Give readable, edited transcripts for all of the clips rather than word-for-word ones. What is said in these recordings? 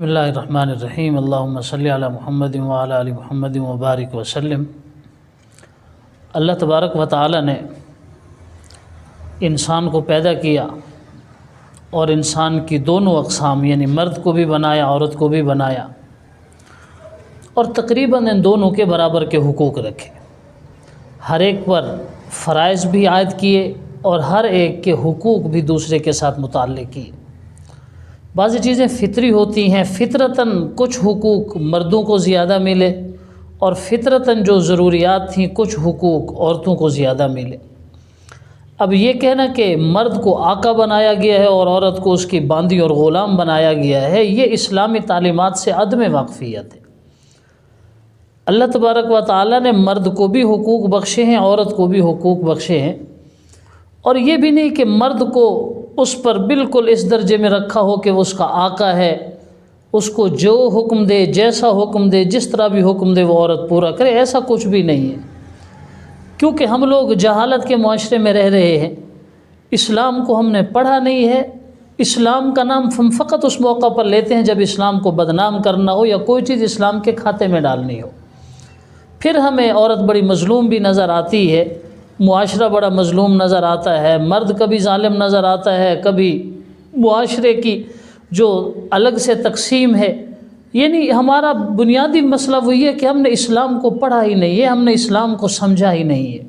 بسم اللہ الرحمن الرحیم اللہم صلی علی محمد وعلی آل محمد وبارک وسلم۔ اللہ تبارک و تعالی نے انسان کو پیدا کیا اور انسان کی دونوں اقسام یعنی مرد کو بھی بنایا، عورت کو بھی بنایا، اور تقریباً ان دونوں کے برابر کے حقوق رکھے۔ ہر ایک پر فرائض بھی عائد کیے اور ہر ایک کے حقوق بھی دوسرے کے ساتھ متعلق کیے۔ بعضی چیزیں فطری ہوتی ہیں، فطرتاً کچھ حقوق مردوں کو زیادہ ملے اور فطرتاً جو ضروریات تھیں کچھ حقوق عورتوں کو زیادہ ملے۔ اب یہ کہنا کہ مرد کو آقا بنایا گیا ہے اور عورت کو اس کی باندی اور غلام بنایا گیا ہے، یہ اسلامی تعلیمات سے عدم واقفیت ہے۔ اللہ تبارک و تعالی نے مرد کو بھی حقوق بخشے ہیں، عورت کو بھی حقوق بخشے ہیں، اور یہ بھی نہیں کہ مرد کو اس پر بالکل اس درجے میں رکھا ہو کہ وہ اس کا آقا ہے، اس کو جو حکم دے، جیسا حکم دے، جس طرح بھی حکم دے وہ عورت پورا کرے، ایسا کچھ بھی نہیں ہے۔ کیونکہ ہم لوگ جہالت کے معاشرے میں رہ رہے ہیں، اسلام کو ہم نے پڑھا نہیں ہے، اسلام کا نام ہم فقط اس موقع پر لیتے ہیں جب اسلام کو بدنام کرنا ہو یا کوئی چیز اسلام کے کھاتے میں ڈالنی ہو۔ پھر ہمیں عورت بڑی مظلوم بھی نظر آتی ہے، معاشرہ بڑا مظلوم نظر آتا ہے، مرد کبھی ظالم نظر آتا ہے، کبھی معاشرے کی جو الگ سے تقسیم ہے۔ یعنی ہمارا بنیادی مسئلہ وہی ہے کہ ہم نے اسلام کو پڑھا ہی نہیں ہے، ہم نے اسلام کو سمجھا ہی نہیں ہے،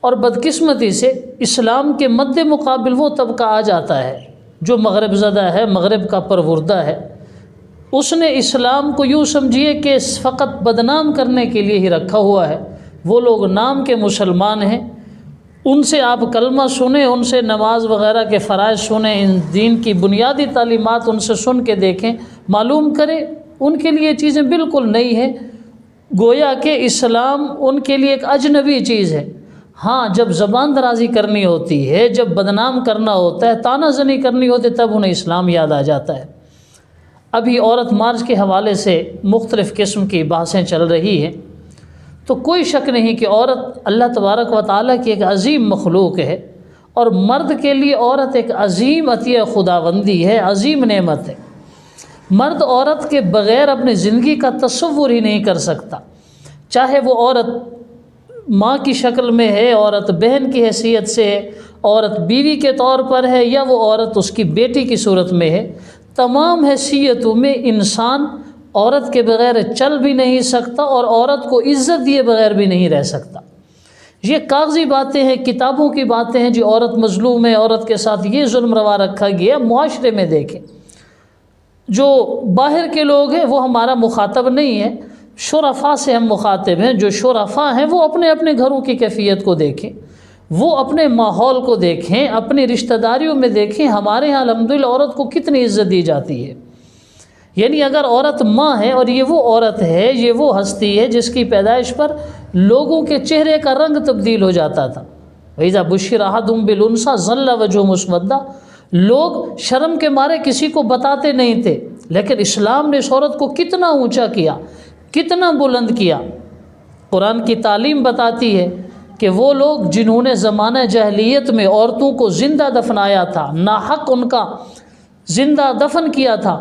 اور بدقسمتی سے اسلام کے مد مقابل وہ طبقہ آ جاتا ہے جو مغرب زدہ ہے، مغرب کا پروردہ ہے۔ اس نے اسلام کو یوں سمجھیے کہ فقط بدنام کرنے کے لیے ہی رکھا ہوا ہے۔ وہ لوگ نام کے مسلمان ہیں، ان سے آپ کلمہ سنیں، ان سے نماز وغیرہ کے فرائض سنیں، ان دین کی بنیادی تعلیمات ان سے سن کے دیکھیں، معلوم کریں، ان کے لیے چیزیں بالکل نئی ہیں، گویا کہ اسلام ان کے لیے ایک اجنبی چیز ہے۔ ہاں، جب زبان درازی کرنی ہوتی ہے، جب بدنام کرنا ہوتا ہے، تانا زنی کرنی ہوتی ہے، تب انہیں اسلام یاد آ جاتا ہے۔ ابھی عورت مارچ کے حوالے سے مختلف قسم کی بحثیں چل رہی ہیں، تو کوئی شک نہیں کہ عورت اللہ تبارک و تعالیٰ کی ایک عظیم مخلوق ہے، اور مرد کے لیے عورت ایک عظیم عطیہ خداوندی ہے، عظیم نعمت ہے۔ مرد عورت کے بغیر اپنی زندگی کا تصور ہی نہیں کر سکتا، چاہے وہ عورت ماں کی شکل میں ہے، عورت بہن کی حیثیت سے ہے، عورت بیوی کے طور پر ہے، یا وہ عورت اس کی بیٹی کی صورت میں ہے۔ تمام حیثیتوں میں انسان عورت کے بغیر چل بھی نہیں سکتا اور عورت کو عزت دیے بغیر بھی نہیں رہ سکتا۔ یہ کاغذی باتیں ہیں، کتابوں کی باتیں ہیں، جو عورت مظلوم ہے، عورت کے ساتھ یہ ظلم روا رکھا گیا۔ معاشرے میں دیکھیں، جو باہر کے لوگ ہیں وہ ہمارا مخاطب نہیں ہے، شرفاء سے ہم مخاطب ہیں۔ جو شرفاء ہیں وہ اپنے اپنے گھروں کی کیفیت کو دیکھیں، وہ اپنے ماحول کو دیکھیں، اپنی رشتہ داریوں میں دیکھیں، ہمارے یہاں الحمدللہ عورت کو کتنی عزت دی جاتی ہے۔ یعنی اگر عورت ماں ہے، اور یہ وہ عورت ہے، یہ وہ ہستی ہے جس کی پیدائش پر لوگوں کے چہرے کا رنگ تبدیل ہو جاتا تھا۔ وَإِذَا بُشِّرَ أَحَدُهُم بِالْأُنثىٰ ظَلَّ وَجْهُهُ مُسْوَدًّا، لوگ شرم کے مارے کسی کو بتاتے نہیں تھے، لیکن اسلام نے اس عورت کو کتنا اونچا کیا، کتنا بلند کیا۔ قرآن کی تعلیم بتاتی ہے کہ وہ لوگ جنہوں نے زمانہ جاہلیت میں عورتوں کو زندہ دفنایا تھا، ناحق ان کا زندہ دفن کیا تھا،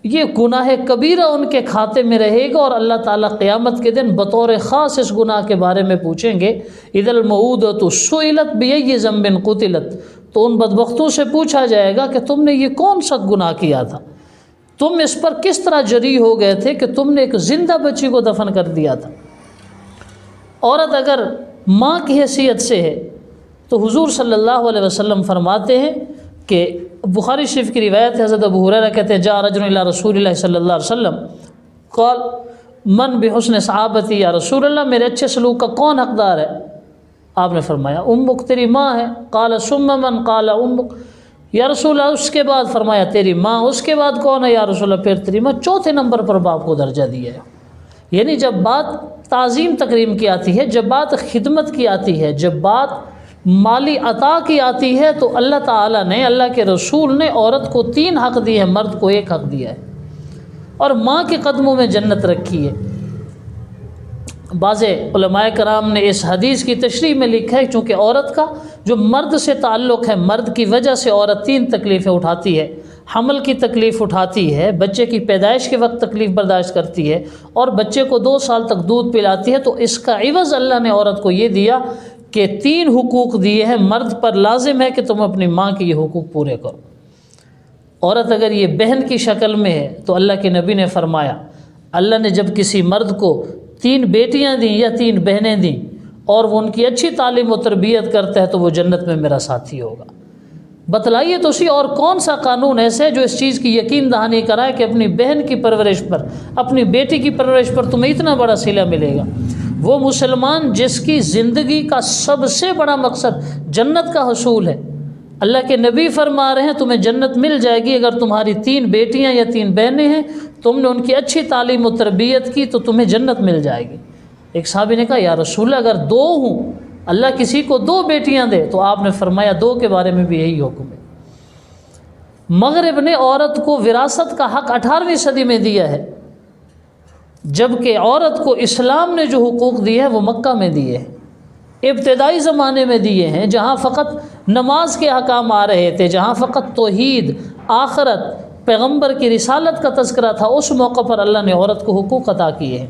یہ گناہ کبیرہ ان کے کھاتے میں رہے گا، اور اللہ تعالیٰ قیامت کے دن بطور خاص اس گناہ کے بارے میں پوچھیں گے۔ اِذَا الْمَوْءُودَةُ سُئِلَتْ بِأَيِّ ذَنبٍ قُتِلَتْ، تو ان بدبختوں سے پوچھا جائے گا کہ تم نے یہ کون سا گناہ کیا تھا، تم اس پر کس طرح جری ہو گئے تھے کہ تم نے ایک زندہ بچی کو دفن کر دیا تھا۔ عورت اگر ماں کی حیثیت سے ہے تو حضور صلی اللہ علیہ وسلم فرماتے ہیں کہ بخاری شریف کی روایت ہے، حضرت ابو ہریرہ کہتے ہیں جاء رجل الی رسول اللہ صلی اللہ علیہ وسلم قال من بحسن صحابتی یا رسول اللہ، میرے اچھے سلوک کا کون حقدار ہے؟ آپ نے فرمایا امک، تیری ماں ہے۔ قال ثم من؟ قال امک، یا رسول اللہ اس کے بعد؟ فرمایا تیری ماں۔ اس کے بعد کون ہے یا رسول اللہ؟ پھر تیری ماں۔ چوتھے نمبر پر باپ کو درجہ دیا ہے۔ یعنی جب بات تعظیم تکریم کی آتی ہے، جب بات خدمت کی آتی ہے، جب بات مالی عطا کی آتی ہے، تو اللہ تعالیٰ نے، اللہ کے رسول نے عورت کو 3 حق دیے ہیں، مرد کو 1 حق دیا ہے، اور ماں کے قدموں میں جنت رکھی ہے۔ بعض علماء کرام نے اس حدیث کی تشریح میں لکھا ہے چونکہ عورت کا جو مرد سے تعلق ہے، مرد کی وجہ سے عورت 3 تکلیفیں اٹھاتی ہے۔ حمل کی تکلیف اٹھاتی ہے، بچے کی پیدائش کے وقت تکلیف برداشت کرتی ہے اور بچے کو 2 سال تک دودھ پلاتی ہے، تو اس کا عوض اللہ نے عورت کو یہ دیا کہ 3 حقوق دیے ہیں، مرد پر لازم ہے کہ تم اپنی ماں کے یہ حقوق پورے کرو۔ عورت اگر یہ بہن کی شکل میں ہے تو اللہ کے نبی نے فرمایا، اللہ نے جب کسی مرد کو 3 بیٹیاں دیں یا 3 بہنیں دیں اور وہ ان کی اچھی تعلیم و تربیت کرتا ہے تو وہ جنت میں میرا ساتھی ہوگا۔ بتلائیے تو اسی اور کون سا قانون ایسے ہے جو اس چیز کی یقین دہانی کرائے کہ اپنی بہن کی پرورش پر، اپنی بیٹی کی پرورش پر تمہیں اتنا بڑا صلہ ملے گا۔ وہ مسلمان جس کی زندگی کا سب سے بڑا مقصد جنت کا حصول ہے، اللہ کے نبی فرما رہے ہیں تمہیں جنت مل جائے گی اگر تمہاری 3 بیٹیاں یا 3 بہنیں ہیں، تم نے ان کی اچھی تعلیم و تربیت کی تو تمہیں جنت مل جائے گی۔ ایک صحابی نے کہا یا رسول اللہ اگر 2 ہوں، اللہ کسی کو 2 بیٹیاں دے، تو آپ نے فرمایا 2 کے بارے میں بھی یہی حکم ہے۔ مغرب نے عورت کو وراثت کا حق 18ویں صدی میں دیا ہے، جبکہ عورت کو اسلام نے جو حقوق دیے ہیں وہ مکہ میں دیے ہیں، ابتدائی زمانے میں دیے ہیں، جہاں فقط نماز کے احکام آ رہے تھے، جہاں فقط توحید، آخرت، پیغمبر کی رسالت کا تذکرہ تھا، اس موقع پر اللہ نے عورت کو حقوق عطا کیے ہیں۔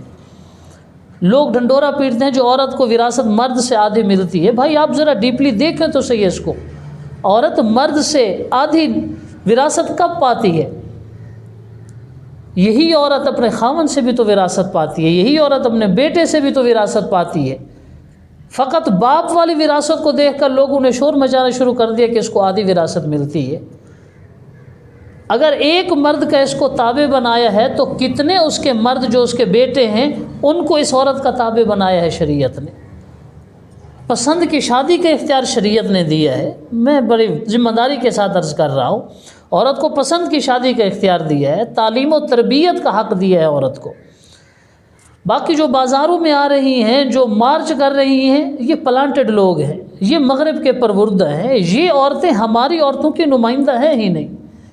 لوگ ڈھنڈورا پیٹتے ہیں جو عورت کو وراثت مرد سے آدھی ملتی ہے، بھائی آپ ذرا ڈیپلی دیکھیں تو صحیح اس کو، عورت مرد سے آدھی وراثت کب پاتی ہے؟ یہی عورت اپنے خاوند سے بھی تو وراثت پاتی ہے، یہی عورت اپنے بیٹے سے بھی تو وراثت پاتی ہے۔ فقط باپ والی وراثت کو دیکھ کر لوگوں نے شور مچانا شروع کر دیا کہ اس کو آدھی وراثت ملتی ہے۔ اگر ایک مرد کا اس کو تابع بنایا ہے تو کتنے اس کے مرد جو اس کے بیٹے ہیں ان کو اس عورت کا تابع بنایا ہے شریعت نے۔ پسند کی شادی کا اختیار شریعت نے دیا ہے، میں بڑی ذمہ داری کے ساتھ عرض کر رہا ہوں، عورت کو پسند کی شادی کا اختیار دیا ہے، تعلیم و تربیت کا حق دیا ہے عورت کو۔ باقی جو بازاروں میں آ رہی ہیں، جو مارچ کر رہی ہیں، یہ پلانٹڈ لوگ ہیں، یہ مغرب کے پروردہ ہیں، یہ عورتیں ہماری عورتوں کی نمائندہ ہیں ہی نہیں۔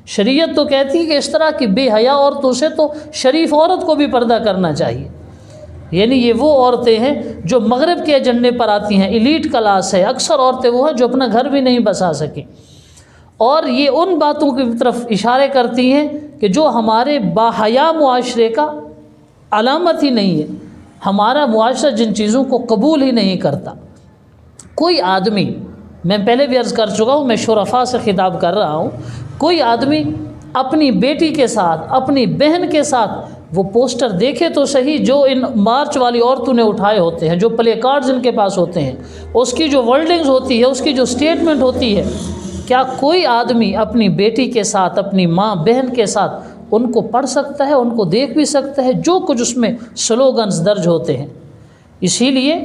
شریعت تو کہتی ہے کہ اس طرح کی بے حیا عورتوں سے تو شریف عورت کو بھی پردہ کرنا چاہیے۔ یعنی یہ وہ عورتیں ہیں جو مغرب کے ایجنڈے پر آتی ہیں، ایلیٹ کلاس ہے، اکثر عورتیں وہ ہیں جو اپنا گھر بھی نہیں بسا سکیں، اور یہ ان باتوں کی طرف اشارے کرتی ہیں کہ جو ہمارے باحیا معاشرے کا علامت ہی نہیں ہے۔ ہمارا معاشرہ جن چیزوں کو قبول ہی نہیں کرتا۔ کوئی آدمی، میں پہلے بھی عرض کر چکا ہوں، میں شرفاء سے خطاب کر رہا ہوں، کوئی آدمی اپنی بیٹی کے ساتھ، اپنی بہن کے ساتھ وہ پوسٹر دیکھے تو صحیح جو ان مارچ والی عورتوں نے اٹھائے ہوتے ہیں، جو پلے کارڈز ان کے پاس ہوتے ہیں، اس کی جو ورڈنگز ہوتی ہے، اس کی جو سٹیٹمنٹ ہوتی ہے، کیا کوئی آدمی اپنی بیٹی کے ساتھ، اپنی ماں بہن کے ساتھ ان کو پڑھ سکتا ہے، ان کو دیکھ بھی سکتا ہے؟ جو کچھ اس میں سلوگنز درج ہوتے ہیں۔ اسی لیے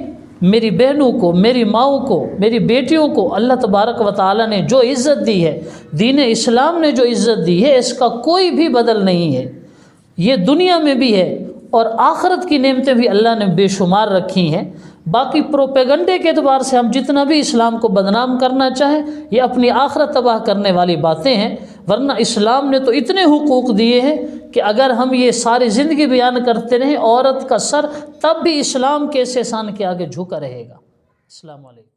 میری بہنوں کو، میری ماؤں کو، میری بیٹیوں کو اللہ تبارک و تعالیٰ نے جو عزت دی ہے، دین اسلام نے جو عزت دی ہے، اس کا کوئی بھی بدل نہیں ہے۔ یہ دنیا میں بھی ہے اور آخرت کی نعمتیں بھی اللہ نے بے شمار رکھی ہیں۔ باقی پروپیگنڈے کے اعتبار سے ہم جتنا بھی اسلام کو بدنام کرنا چاہیں، یہ اپنی آخرت تباہ کرنے والی باتیں ہیں، ورنہ اسلام نے تو اتنے حقوق دیے ہیں کہ اگر ہم یہ ساری زندگی بیان کرتے رہیں، عورت کا سر تب بھی اسلام کے اس احسان کے آگے جھکا رہے گا۔ السلام علیکم۔